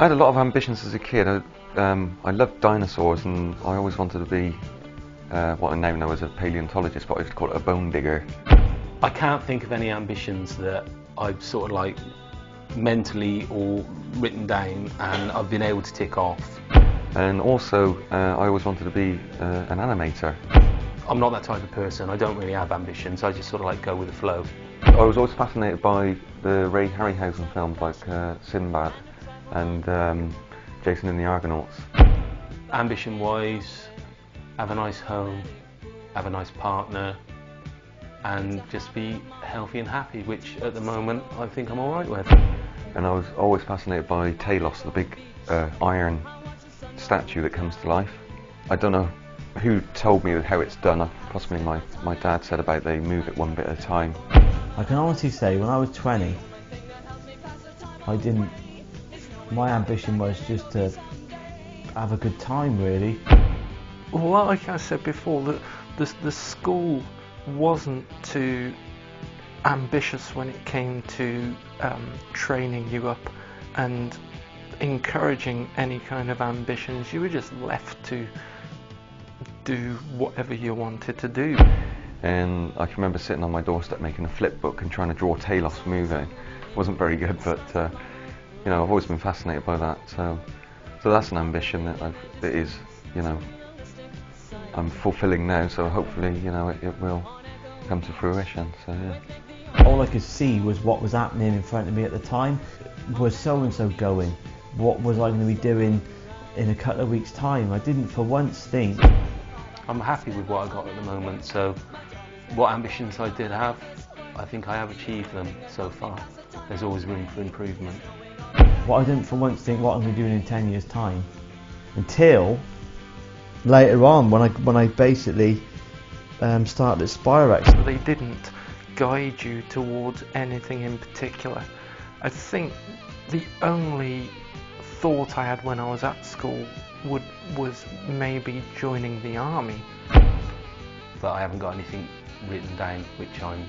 I had a lot of ambitions as a kid. I loved dinosaurs, and I always wanted to be what I now know as a paleontologist, but I used to call it a bone digger. I can't think of any ambitions that I've sort of like mentally all written down and I've been able to tick off. And also, I always wanted to be an animator. I'm not that type of person. I don't really have ambitions. I just sort of like go with the flow. I was always fascinated by the Ray Harryhausen films like Sinbad and Jason and the Argonauts. Ambition-wise, have a nice home, have a nice partner, and just be healthy and happy, which at the moment I think I'm all right with. And I was always fascinated by Talos, the big iron statue that comes to life. I don't know who told me how it's done. Possibly my dad said about they move it one bit at a time. I can honestly say when I was 20, my ambition was just to have a good time, really. Well, like I said before, the school wasn't too ambitious when it came to training you up and encouraging any kind of ambitions. You were just left to do whatever you wanted to do. And I can remember sitting on my doorstep making a flip book and trying to draw Talos moving. It wasn't very good, but you know, I've always been fascinated by that. So that's an ambition that is, you know, I'm fulfilling now. So hopefully, you know, it will come to fruition. So yeah. All I could see was what was happening in front of me at the time. Was so and so going? What was I going to be doing in a couple of weeks' time? I didn't for once think. I'm happy with what I got at the moment, so what ambitions I did have, I think I have achieved them so far. There's always room for improvement. What I didn't for once think what I'm going to be doing in 10 years' time, until later on when I basically started at Spirex. They didn't guide you towards anything in particular. I think the only thought I had when I was at school was maybe joining the army. But I haven't got anything written down which I'm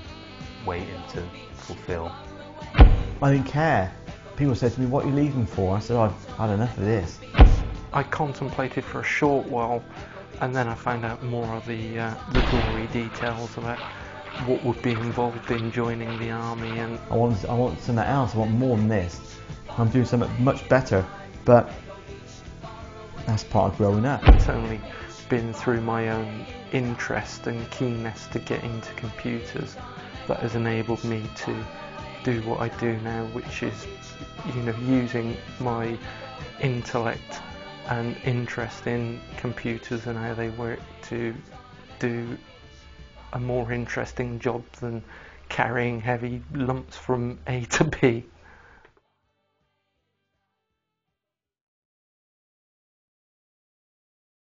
waiting to fulfill. I didn't care. People said to me, "What are you leaving for?" I said, "I've had enough of this." I contemplated for a short while, and then I found out more of the gory details about what would be involved in joining the army. And I want something else. I want more than this. I'm doing something much better, but that's part of growing up. It's only been through my own interest and keenness to get into computers that has enabled me to do what I do now, which is, you know, using my intellect and interest in computers and how they work to do a more interesting job than carrying heavy lumps from A to B.